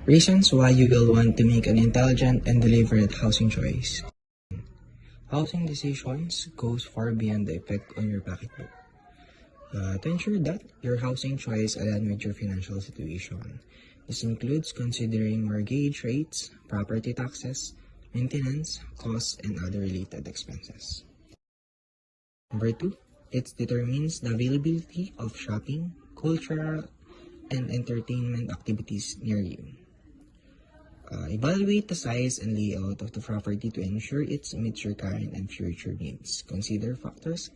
Reasons why you will want to make an intelligent and deliberate housing choice. Housing decisions goes far beyond the effect on your pocketbook. To ensure that your housing choice align with your financial situation. This includes considering mortgage rates, property taxes, maintenance, costs, and other related expenses. Number 2, it determines the availability of shopping, cultural, and entertainment activities near you. Evaluate the size and layout of the property to ensure it meets your current and future needs. Consider factors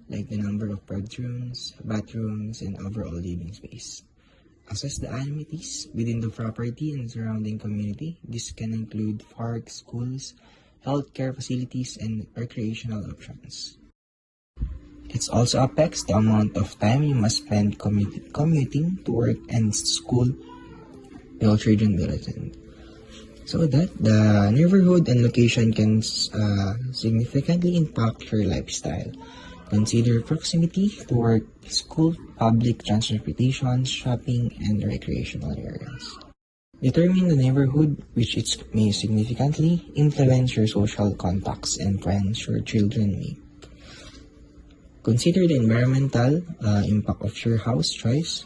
like the number of bedrooms, bathrooms, and overall living space. Assess the amenities within the property and surrounding community. This can include parks, schools, healthcare facilities, and recreational options. It also affects the amount of time you must spend commuting to work and school your children will attend. So that the neighborhood and location can significantly impact your lifestyle. Consider proximity to work, school, public transportation, shopping, and recreational areas. Determine the neighborhood which it may significantly influence your social contacts and friends your children make. Consider the environmental impact of your house choice.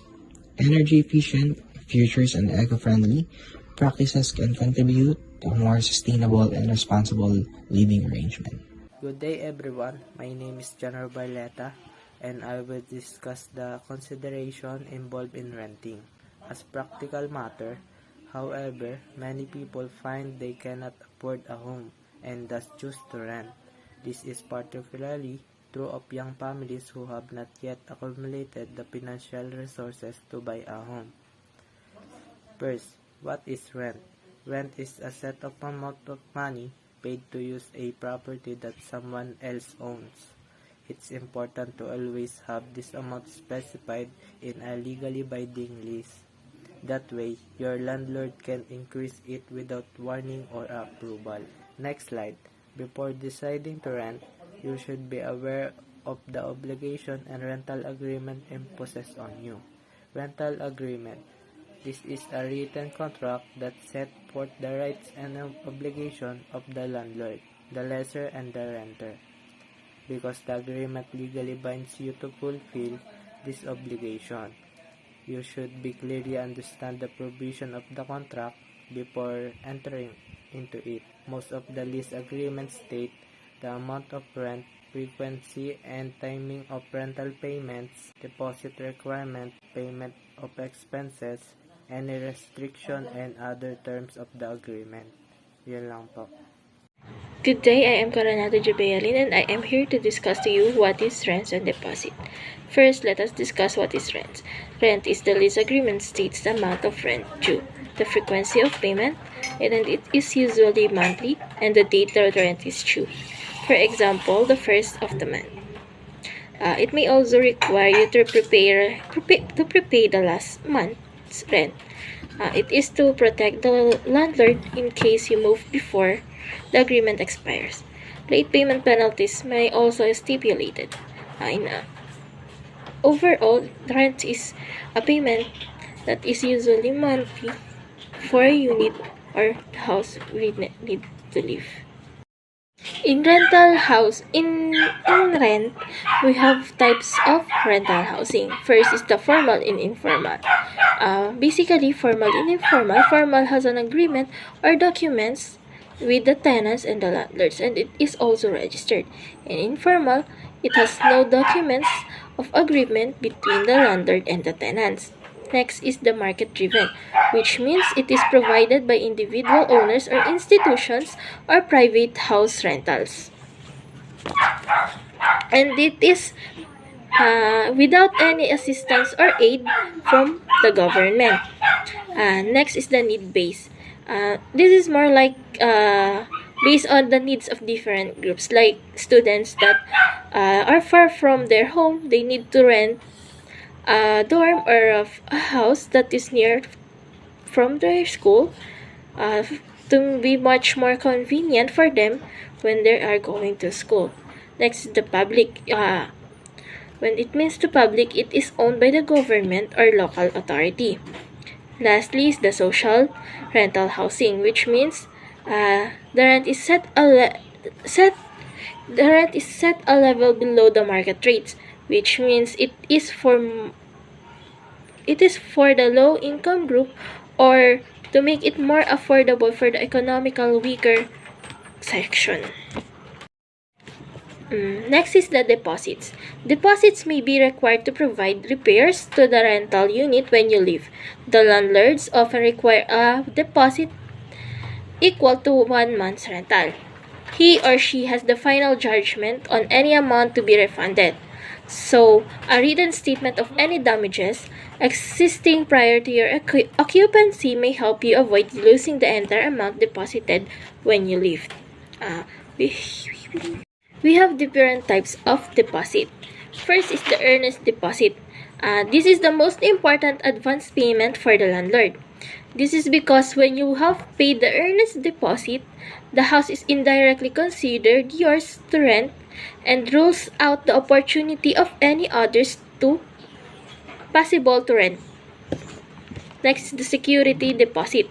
Energy efficient, features, and eco-friendly practices can contribute to a more sustainable and responsible living arrangement. Good day everyone, my name is General Barleta and I will discuss the consideration involved in renting. As practical matter, however, many people find they cannot afford a home and thus choose to rent. This is particularly true of young families who have not yet accumulated the financial resources to buy a home. First, what is rent? Rent is a set of amount of money paid to use a property that someone else owns. It's important to always have this amount specified in a legally binding lease. That way, your landlord can increase it without warning or approval. Next slide. Before deciding to rent, you should be aware of the obligation and rental agreement imposes on you. Rental agreement. This is a written contract that sets forth the rights and obligation of the landlord, the lessor, and the renter. Because the agreement legally binds you to fulfill this obligation, you should be clearly understand the provision of the contract before entering into it. Most of the lease agreements state the amount of rent, frequency, and timing of rental payments, deposit requirement, payment of expenses, any restriction, and other terms of the agreement. Yun lang po. Good day, I am Coronado Jubayalin and I am here to discuss to you what is rent and deposit. First, let us discuss what is rent. Rent is the lease agreement states the amount of rent due, the frequency of payment, and it is usually monthly, and the date the rent is due. For example, the first of the month. It may also require you to prepay the last month's rent. It is to protect the landlord in case you move before the agreement expires. Late payment penalties may also be stipulated. Overall, rent is a payment that is usually monthly for a unit or house we need to live. In rent, we have types of rental housing. First is the formal and informal. Basically, formal and informal. Formal has an agreement or documents with the tenants and the landlords, and it is also registered. And informal, it has no documents of agreement between the landlord and the tenants. Next is the market-driven, which means it is provided by individual owners or institutions or private house rentals. And it is without any assistance or aid from the government. Next is the need-based. This is more like based on the needs of different groups, like students that are far from their home, they need to rent a dorm or a house that is near from their school to be much more convenient for them when they are going to school. Next is the public. When it means to public, it is owned by the government or local authority. Lastly is the social rental housing, which means the rent is set a level below the market rates, which means it is for the low income group or to make it more affordable for the economical weaker section. Next is the deposits. Deposits may be required to provide repairs to the rental unit when you leave. The landlords often require a deposit equal to 1 month's rental. He or she has the final judgment on any amount to be refunded. So, a written statement of any damages existing prior to your occupancy may help you avoid losing the entire amount deposited when you leave. We have different types of deposit. First is the earnest deposit. This is the most important advance payment for the landlord. This is because when you have paid the earnest deposit, the house is indirectly considered yours to rent and rules out the opportunity of any others to possible to rent. Next is the security deposit.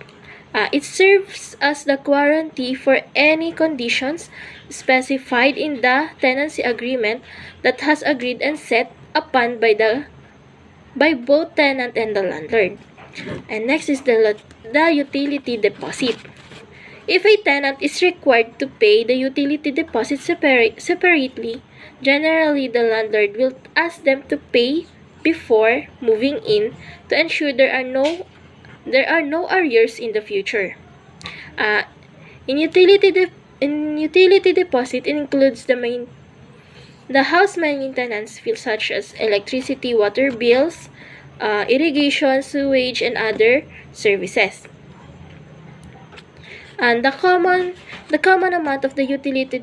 It serves as the guarantee for any conditions specified in the tenancy agreement that has agreed and set upon by both tenant and the landlord. And next is the utility deposit. If a tenant is required to pay the utility deposit separately, generally the landlord will ask them to pay before moving in to ensure there are no arrears in the future. In utility deposit, it includes the house maintenance fees such as electricity, water bills, irrigation, sewage, and other services. And the common amount of the utility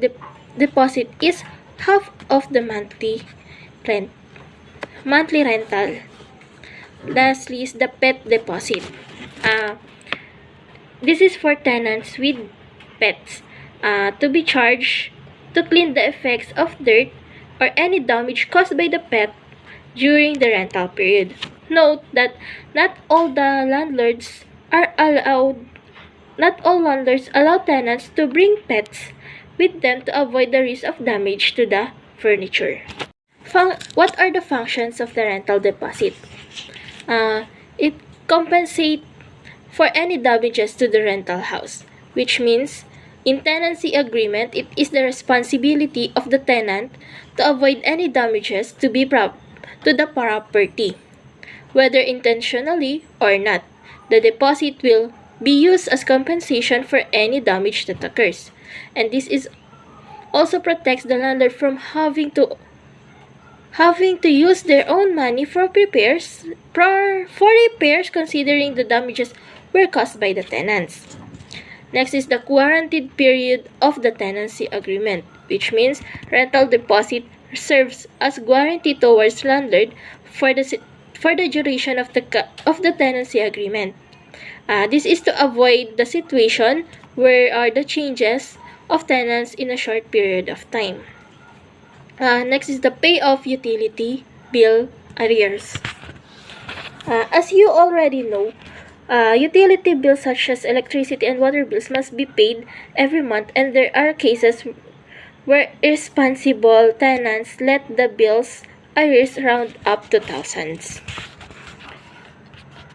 deposit is half of the monthly rental. Lastly is the pet deposit. This is for tenants with pets to be charged to clean the effects of dirt or any damage caused by the pet during the rental period. Note that not all landlords allow tenants to bring pets with them to avoid the risk of damage to the furniture. What are the functions of the rental deposit? It compensates for any damages to the rental house, which means in tenancy agreement, it is the responsibility of the tenant to avoid any damages to the property, whether intentionally or not. The deposit will be used as compensation for any damage that occurs, and this is also protects the landlord from having to use their own money for repairs considering the damages were caused by the tenants. Next is the guaranteed period of the tenancy agreement, which means rental deposit serves as guarantee towards landlord for the duration of the tenancy agreement. This is to avoid the situation where the changes of tenants in a short period of time. Next is the pay of utility bill arrears. As you already know, utility bills such as electricity and water bills must be paid every month, and there are cases where irresponsible tenants let the bills arrears round up to thousands.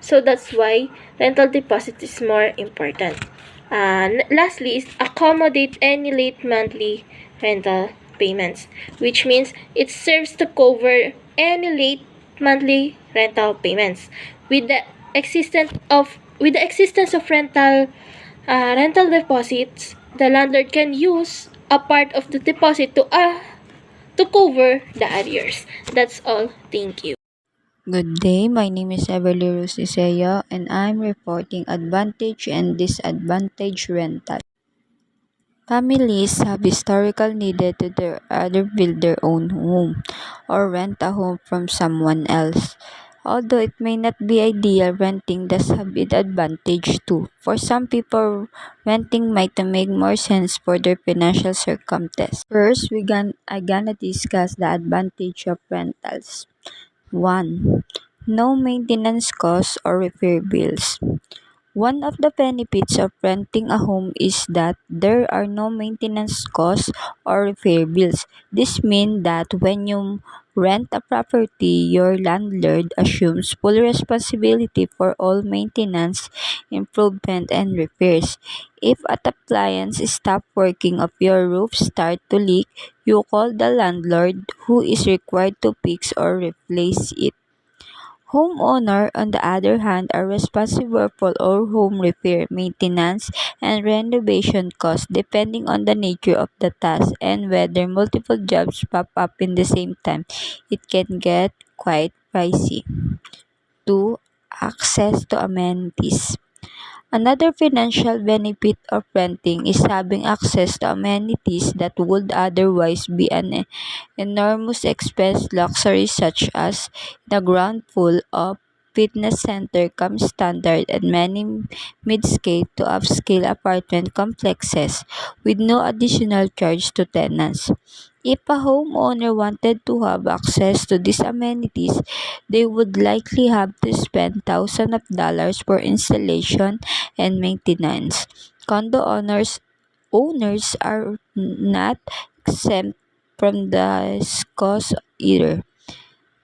So that's why rental deposit is more important. Lastly is accommodate any late monthly rental payments, which means it serves to cover any late monthly rental payments. With the existence of rental deposits, the landlord can use a part of the deposit to cover the arrears. That's all. Thank you. Good day, my name is Everly Rose Iseo, and I'm reporting advantage and disadvantage rental. Families have historically needed to either build their own home or rent a home from someone else. Although it may not be ideal, renting does have its advantage too. For some people, renting might make more sense for their financial circumstances. First, I gonna discuss the advantage of rentals. 1. No maintenance costs or repair bills. One of the benefits of renting a home is that there are no maintenance costs or repair bills. This means that when you rent a property, your landlord assumes full responsibility for all maintenance, improvement, and repairs. If an appliance stops working or your roof starts to leak, you call the landlord, who is required to fix or replace it. Homeowners, on the other hand, are responsible for all home repair, maintenance, and renovation costs depending on the nature of the task and whether multiple jobs pop up in the same time. It can get quite pricey. 2. Access to amenities. Another financial benefit of renting is having access to amenities that would otherwise be an enormous expense. Luxuries such as the ground pool of fitness center come standard and many mid-scale to upscale apartment complexes with no additional charge to tenants. If a homeowner wanted to have access to these amenities, they would likely have to spend thousands of dollars for installation and maintenance. Condo owners are not exempt from this cost either.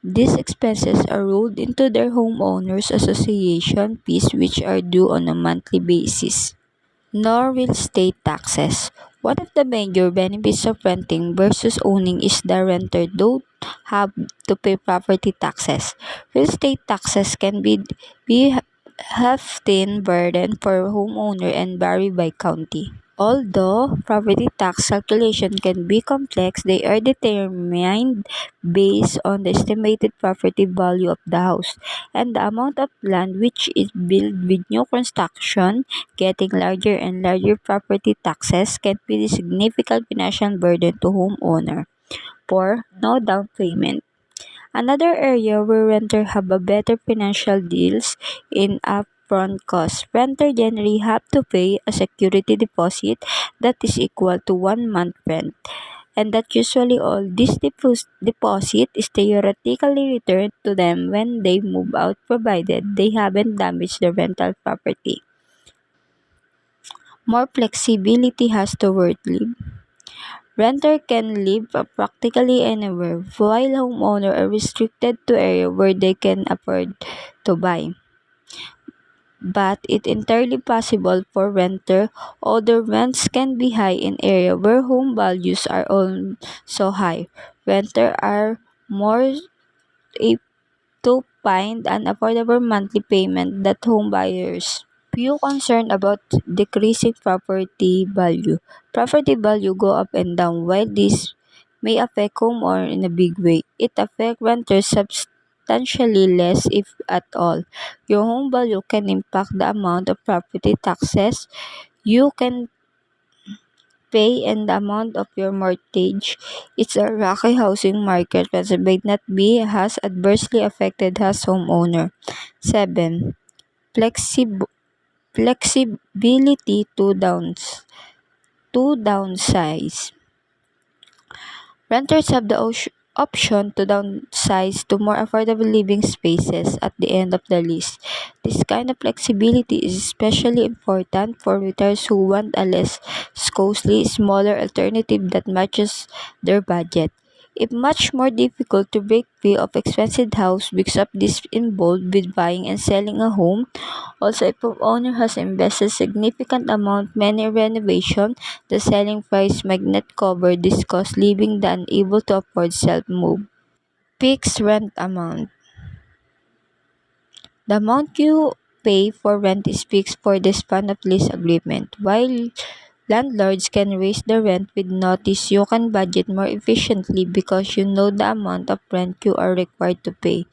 These expenses are rolled into their homeowners association fees, which are due on a monthly basis. Nor real estate taxes. One of the major benefits of renting versus owning is the renter don't have to pay property taxes. Real estate taxes can be hefty burden for homeowner and vary by county. Although property tax calculation can be complex, they are determined based on the estimated property value of the house and the amount of land which is built with new construction. Getting larger and larger property taxes can be a significant financial burden to homeowner. 4. No down payment. Another area where renters have a better financial deals in upfront costs. Renters generally have to pay a security deposit that is equal to 1 month rent, and that usually all this deposit is theoretically returned to them when they move out, provided they haven't damaged the rental property. More flexibility has the word live. Renter can live practically anywhere, while homeowners are restricted to areas where they can afford to buy. But it's entirely possible for renter, although rents can be high in areas where home values are also high. Renters are more apt to find an affordable monthly payment than home buyers. Few concerned about decreasing property value. Property value go up and down. While this may affect homeowner in a big way, it affects renters substantially less, if at all. Your home value can impact the amount of property taxes you can pay and the amount of your mortgage. It's a rocky housing market that may not be as adversely affected as homeowner. 7. Flexibility to downsize. Renters have the option to downsize to more affordable living spaces at the end of the lease. This kind of flexibility is especially important for retirees who want a less costly, smaller alternative that matches their budget. It's much more difficult to break free of expensive house because of this involved with buying and selling a home. Also, if a owner has invested significant amount many renovation, the selling price might not cover this cost, leaving the unable to afford self-move. Fixed rent amount. The amount you pay for rent is fixed for the span of lease agreement. While landlords can raise the rent with notice, you can budget more efficiently because you know the amount of rent you are required to pay.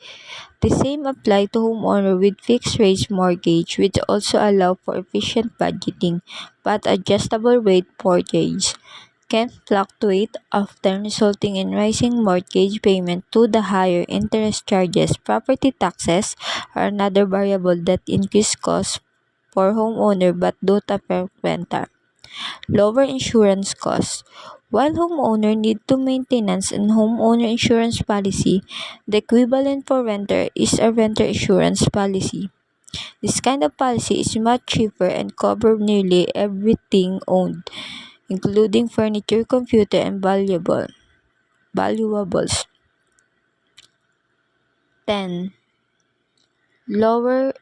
The same apply to homeowner with fixed rate mortgage, which also allow for efficient budgeting, but adjustable rate mortgage can fluctuate, often resulting in rising mortgage payment to the higher interest charges. Property taxes are another variable that increase costs for homeowner but don't affect renter. Lower insurance costs. While homeowner need to maintenance and homeowner insurance policy, the equivalent for renter is a renter insurance policy. This kind of policy is much cheaper and cover nearly everything owned, including furniture, computer, and valuables. 10. Lower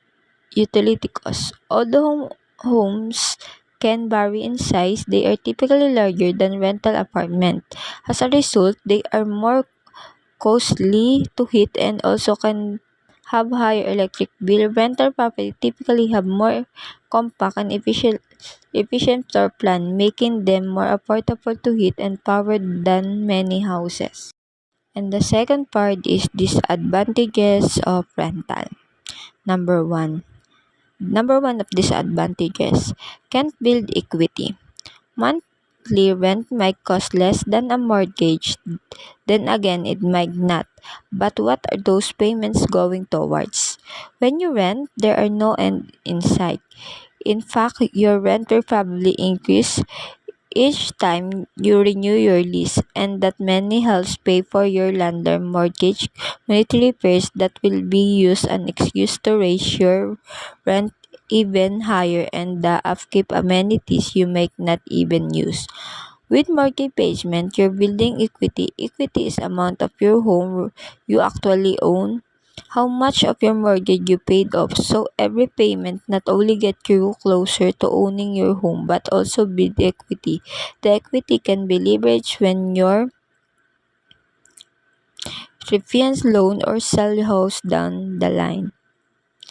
utility costs. Although homes can vary in size, they are typically larger than rental apartments. As a result, they are more costly to heat and also can have higher electric bill. Rental property typically have more compact and efficient floor plan, making them more affordable to heat and power than many houses. And the second part is disadvantages of rental. Number one. Number one of disadvantages, can't build equity. Monthly rent might cost less than a mortgage, then again it might not. But what are those payments going towards? When you rent, there are no end in sight. In fact, your rent will probably increase each time you renew your lease, and that many helps pay for your landlord mortgage, community repairs that will be used an excuse to raise your rent even higher, and the upkeep amenities you might not even use. With mortgage payment, you're building equity. Equity is amount of your home you actually own, how much of your mortgage you paid off. So every payment not only get you closer to owning your home but also build equity. The equity can be leveraged when you refinance loan or sell your house down the line.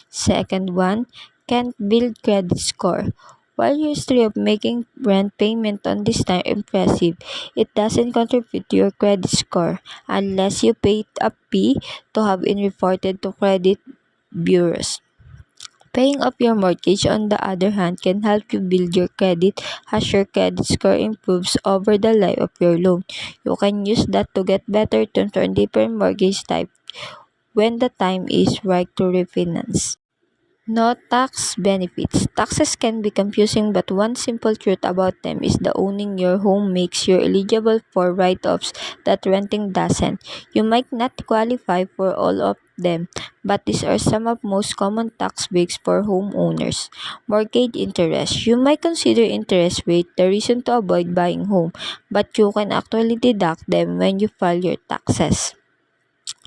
Second one, can't build credit score. While your history of making rent payment on this time impressive, it doesn't contribute to your credit score unless you pay a fee to have it reported to credit bureaus. Paying off your mortgage, on the other hand, can help you build your credit as your credit score improves over the life of your loan. You can use that to get better terms on different mortgage type when the time is right to refinance. No tax benefits. Taxes can be confusing, but one simple truth about them is that owning your home makes you eligible for write-offs that renting doesn't. You might not qualify for all of them, but these are some of most common tax breaks for homeowners. Mortgage interest. You might consider interest rate the reason to avoid buying home, but you can actually deduct them when you file your taxes.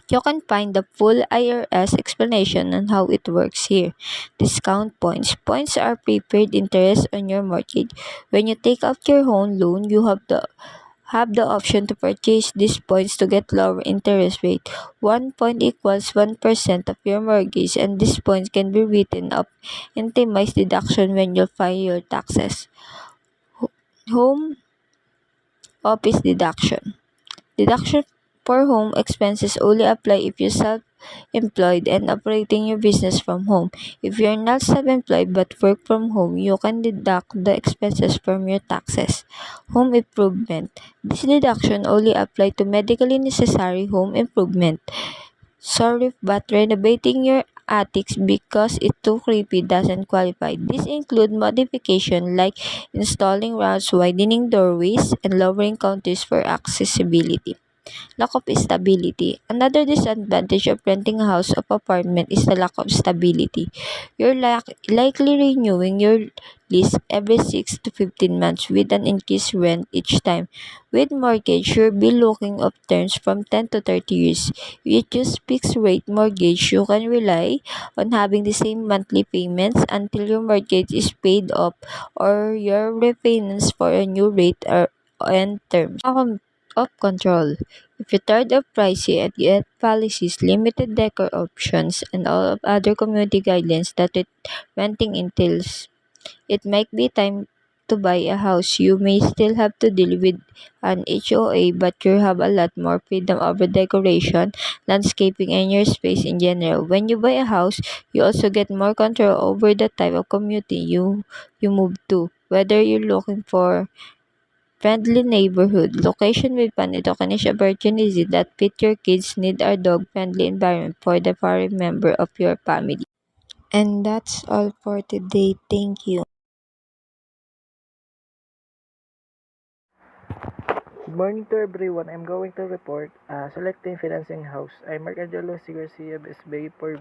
You can find the full IRS explanation on how it works here. Discount points. Points are prepaid interest on your mortgage. When you take out your home loan, you have the option to purchase these points to get lower interest rate. 1 point equals 1% of your mortgage, and these points can be written up in itemized deduction when you file your taxes. Home office deduction. Deduction for home expenses only apply if you're self-employed and operating your business from home. If you're not self-employed but work from home, you can deduct the expenses from your taxes. Home improvement. This deduction only apply to medically necessary home improvement. Sorry, but renovating your attics because it's too creepy doesn't qualify. These include modification like installing ramps, widening doorways, and lowering counters for accessibility. Lack of stability. Another disadvantage of renting a house or apartment is the lack of stability. You're likely renewing your lease every 6 to 15 months with an increased rent each time. With mortgage, you'll be looking at terms from 10 to 30 years. If you choose fixed rate mortgage, you can rely on having the same monthly payments until your mortgage is paid off or your refinance for a new rate or and terms. Of control. If you're tired of pricey and yet policies, limited decor options, and all of other community guidelines that renting entails, it might be time to buy a house. You may still have to deal with an HOA, but you have a lot more freedom over decoration, landscaping, and your space in general. When you buy a house, you also get more control over the type of community you move to. Whether you're looking for friendly neighborhood, location with fun educational opportunities that fit your kids' need, or dog-friendly environment for the foreign member of your family. And that's all for today. Thank you. Good morning to everyone. I'm going to report selecting financing house. I'm Mark Angelo C-Bsba4b.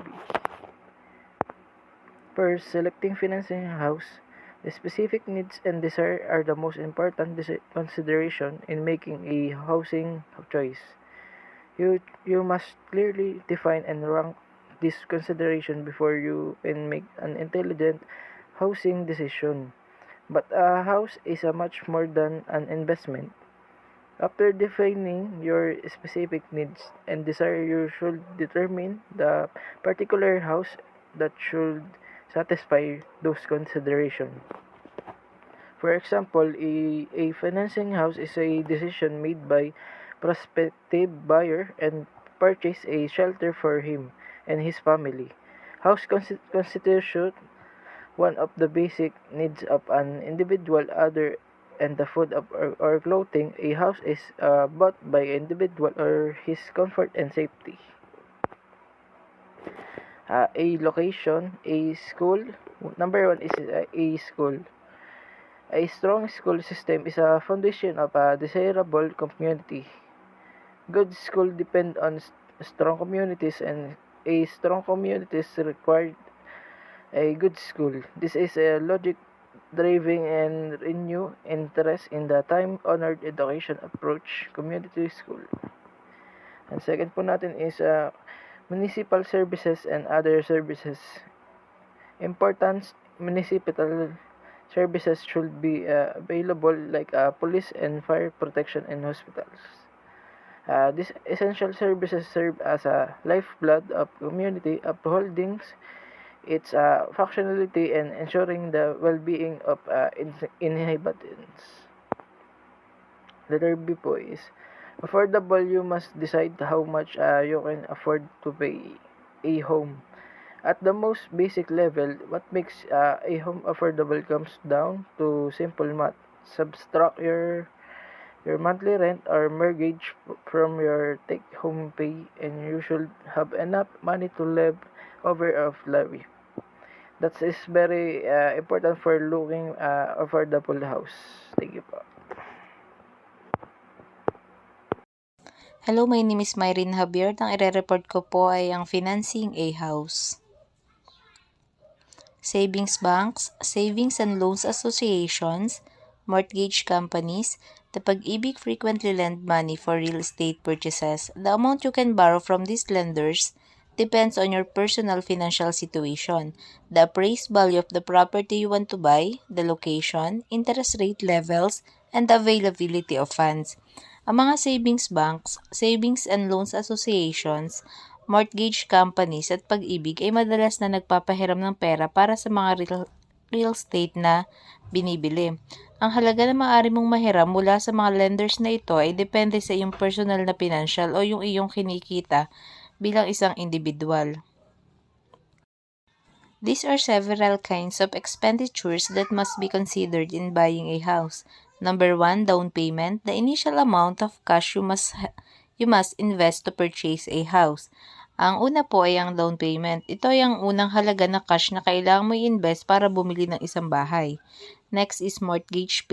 First, selecting financing house. The specific needs and desire are the most important consideration in making a housing choice. You must clearly define and rank this consideration before you can make an intelligent housing decision. But a house is a much more than an investment. After defining your specific needs and desire, you should determine the particular house that should satisfy those considerations. For example, a financing house is a decision made by prospective buyer and purchase a shelter for him and his family. House constitute one of the basic needs of an individual other and the food or clothing. A house is bought by an individual or his comfort and safety. A location, a school. Number one is a school. A strong school system is a foundation of a desirable community. Good schools depend on strong communities, and a strong communities require a good school. This is a logic driving and renew interest in the time-honored education approach, community school. And second po natin is municipal services and other services. Important municipal services should be available like police and fire protection and hospitals. These essential services serve as a lifeblood of community upholding its functionality and ensuring the well-being of inhabitants. Letter B po is affordable. You must decide how much you can afford to pay a home. At the most basic level, what makes a home affordable comes down to simple math. Subtract your monthly rent or mortgage from your take-home pay, and you should have enough money to live over of life. That is very important for looking affordable house. Thank you po. Hello, my name is Myrene Javier. Ang ire-report ko po ay ang financing a house. Savings banks, savings and loans associations, mortgage companies, the Pag-ibig frequently lend money for real estate purchases. The amount you can borrow from these lenders depends on your personal financial situation, the appraised value of the property you want to buy, the location, interest rate levels, and the availability of funds. Ang mga savings banks, savings and loans associations, mortgage companies at Pag-ibig ay madalas na nagpapahiram ng pera para sa mga real estate na binibili. Ang halaga na maaari mong mahiram mula sa mga lenders na ito ay depende sa iyong personal na financial o yung iyong kinikita bilang isang individual. These are several kinds of expenditures that must be considered in buying a house. Number 1, down payment, the initial amount of cash you must invest to purchase a house. Ang una po ay ang down payment. Ito ay ang unang halaga na cash na kailangan mo i-invest para bumili ng isang bahay. Next is mortgage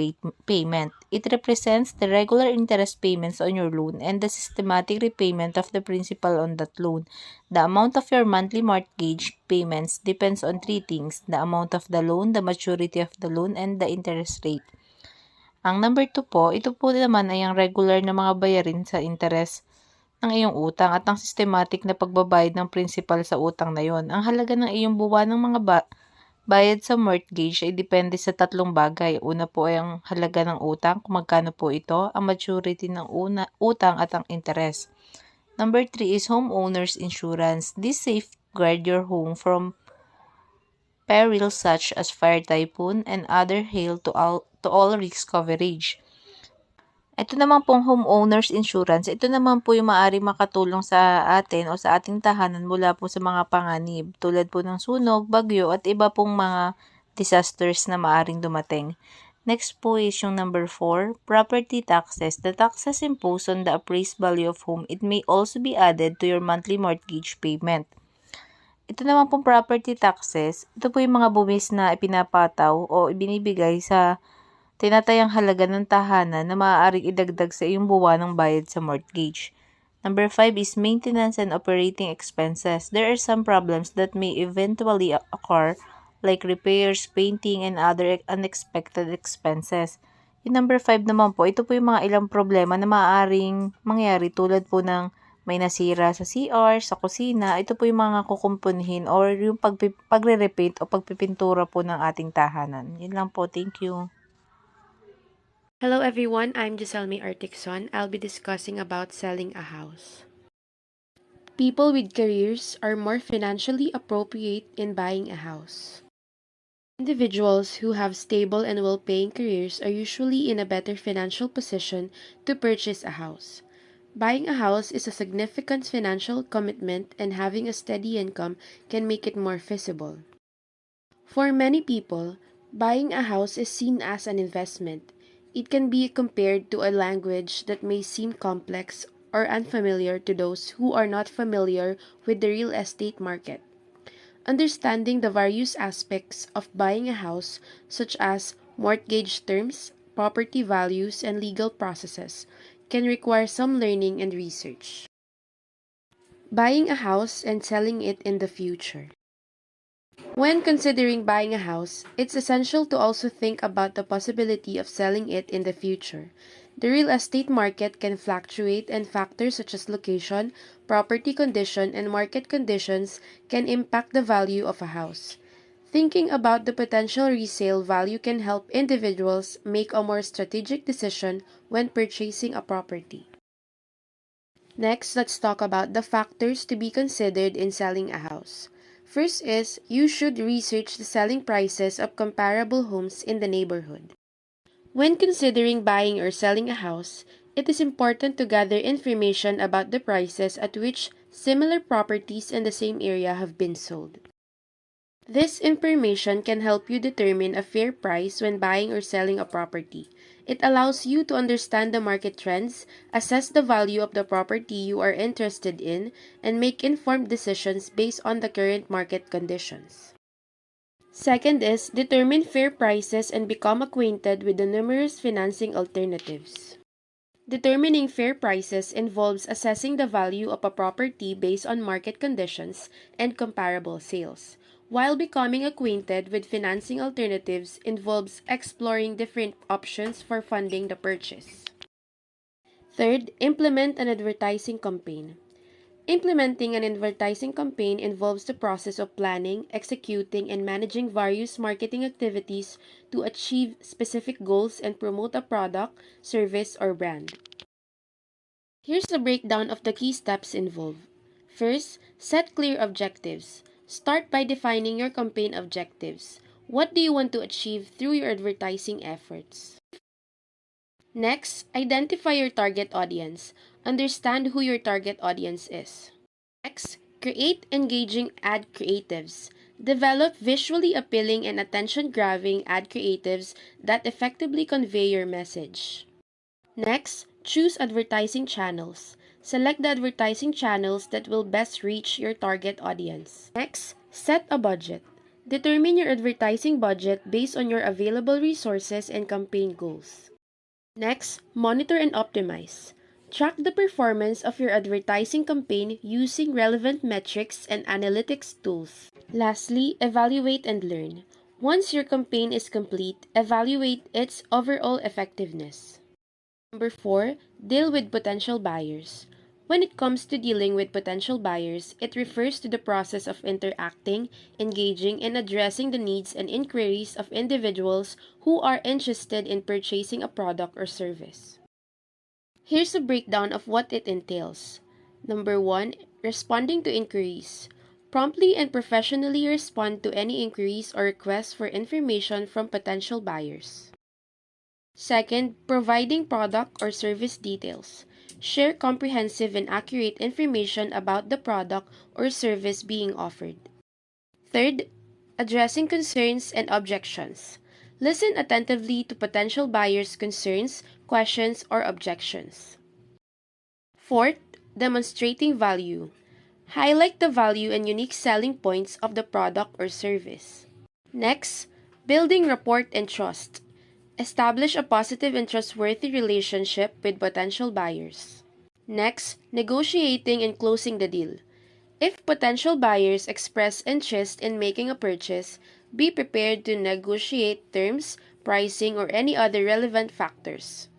payment. It represents the regular interest payments on your loan and the systematic repayment of the principal on that loan. The amount of your monthly mortgage payments depends on three things: the amount of the loan, the maturity of the loan, and the interest rate. Ang number 2 po, ito po naman ay ang regular na mga bayarin sa interest ng iyong utang at ang systematic na pagbabayad ng principal sa utang na yon. Ang halaga ng iyong buwan ng mga bayad sa mortgage ay depende sa tatlong bagay. Una po ay ang halaga ng utang, kung magkano po ito, ang maturity ng utang at ang interest. Number 3 is homeowner's insurance. This safeguard your home from perils such as fire, typhoon, and other hail to all risk coverage. Ito naman pong homeowner's insurance, ito naman po yung maaaring makatulong sa atin o sa ating tahanan mula po sa mga panganib tulad po ng sunog, bagyo at iba pong mga disasters na maaaring dumating. Next po is yung number 4, property taxes. The taxes imposed on the appraised value of home, it may also be added to your monthly mortgage payment. Ito naman pong property taxes, ito po yung mga buwis na ipinapataw o ibinibigay sa tinatayang halaga ng tahanan na maaaring idagdag sa iyong buwanang bayad sa mortgage. Number 5 is maintenance and operating expenses. There are some problems that may eventually occur like repairs, painting, and other unexpected expenses. Yung number 5 naman po, ito po yung mga ilang problema na maaaring mangyari tulad po ng may nasira sa CR, sa kusina. Ito po yung mga kukumpunhin or yung pagre-repaint o pagpipintura po ng ating tahanan. Yun lang po. Thank you. Hello everyone, I'm Giselme Articson. I'll be discussing about selling a house. People with careers are more financially appropriate in buying a house. Individuals who have stable and well-paying careers are usually in a better financial position to purchase a house. Buying a house is a significant financial commitment, and having a steady income can make it more feasible. For many people, buying a house is seen as an investment. It can be compared to a language that may seem complex or unfamiliar to those who are not familiar with the real estate market. Understanding the various aspects of buying a house, such as mortgage terms, property values, and legal processes, can require some learning and research. Buying a house and selling it in the future. When considering buying a house, it's essential to also think about the possibility of selling it in the future. The real estate market can fluctuate, and factors such as location, property condition, and market conditions can impact the value of a house. Thinking about the potential resale value can help individuals make a more strategic decision when purchasing a property. Next, let's talk about the factors to be considered in selling a house. First is, you should research the selling prices of comparable homes in the neighborhood. When considering buying or selling a house, it is important to gather information about the prices at which similar properties in the same area have been sold. This information can help you determine a fair price when buying or selling a property. It allows you to understand the market trends, assess the value of the property you are interested in, and make informed decisions based on the current market conditions. Second is, determine fair prices and become acquainted with the numerous financing alternatives. Determining fair prices involves assessing the value of a property based on market conditions and comparable sales, while becoming acquainted with financing alternatives involves exploring different options for funding the purchase. Third, implement an advertising campaign. Implementing an advertising campaign involves the process of planning, executing, and managing various marketing activities to achieve specific goals and promote a product, service, or brand. Here's a breakdown of the key steps involved. First, set clear objectives. Start by defining your campaign objectives. What do you want to achieve through your advertising efforts? Next, identify your target audience. Understand who your target audience is. Next, create engaging ad creatives. Develop visually appealing and attention-grabbing ad creatives that effectively convey your message. Next, choose advertising channels. Select the advertising channels that will best reach your target audience. Next, set a budget. Determine your advertising budget based on your available resources and campaign goals. Next, monitor and optimize. Track the performance of your advertising campaign using relevant metrics and analytics tools. Lastly, evaluate and learn. Once your campaign is complete, evaluate its overall effectiveness. Number 4, deal with potential buyers. When it comes to dealing with potential buyers, it refers to the process of interacting, engaging, and addressing the needs and inquiries of individuals who are interested in purchasing a product or service. Here's a breakdown of what it entails. Number 1, responding to inquiries. Promptly and professionally respond to any inquiries or requests for information from potential buyers. Second, providing product or service details. Share comprehensive and accurate information about the product or service being offered. Third, addressing concerns and objections. Listen attentively to potential buyers' concerns, questions, or objections. Fourth, demonstrating value. Highlight the value and unique selling points of the product or service. Next, building rapport and trust. Establish a positive and trustworthy relationship with potential buyers. Next, negotiating and closing the deal. If potential buyers express interest in making a purchase, be prepared to negotiate terms, pricing, or any other relevant factors.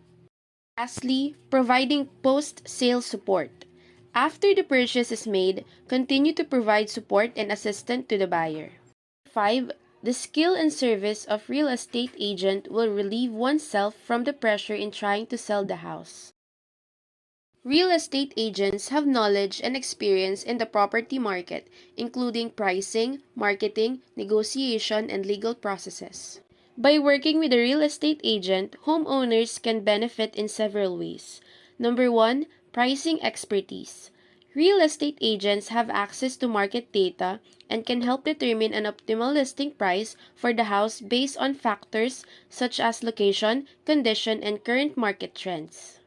Lastly, providing post-sale support. After the purchase is made, continue to provide support and assistance to the buyer. 5. The skill and service of real estate agent will relieve oneself from the pressure in trying to sell the house. Real estate agents have knowledge and experience in the property market, including pricing, marketing, negotiation, and legal processes. By working with a real estate agent, homeowners can benefit in several ways. Number 1, pricing expertise. Real estate agents have access to market data and can help determine an optimal listing price for the house based on factors such as location, condition, and current market trends.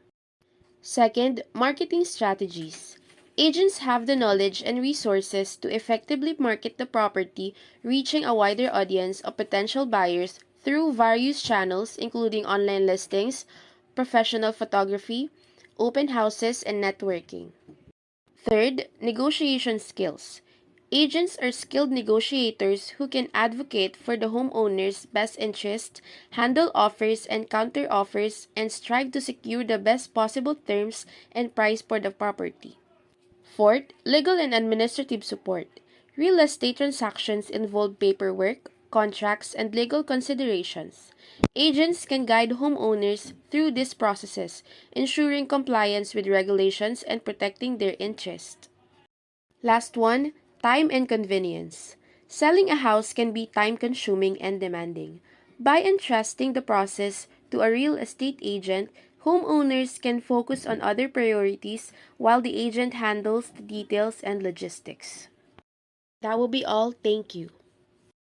Second, marketing strategies. Agents have the knowledge and resources to effectively market the property, reaching a wider audience of potential buyers through various channels including online listings, professional photography, open houses, and networking. Third, negotiation skills. Agents are skilled negotiators who can advocate for the homeowner's best interest, handle offers and counter offers, and strive to secure the best possible terms and price for the property. Fourth, legal and administrative support. Real estate transactions involve paperwork, contracts, and legal considerations. Agents can guide homeowners through these processes, ensuring compliance with regulations and protecting their interests. Last one, time and convenience. Selling a house can be time-consuming and demanding. By entrusting the process to a real estate agent, homeowners can focus on other priorities while the agent handles the details and logistics. That will be all. Thank you.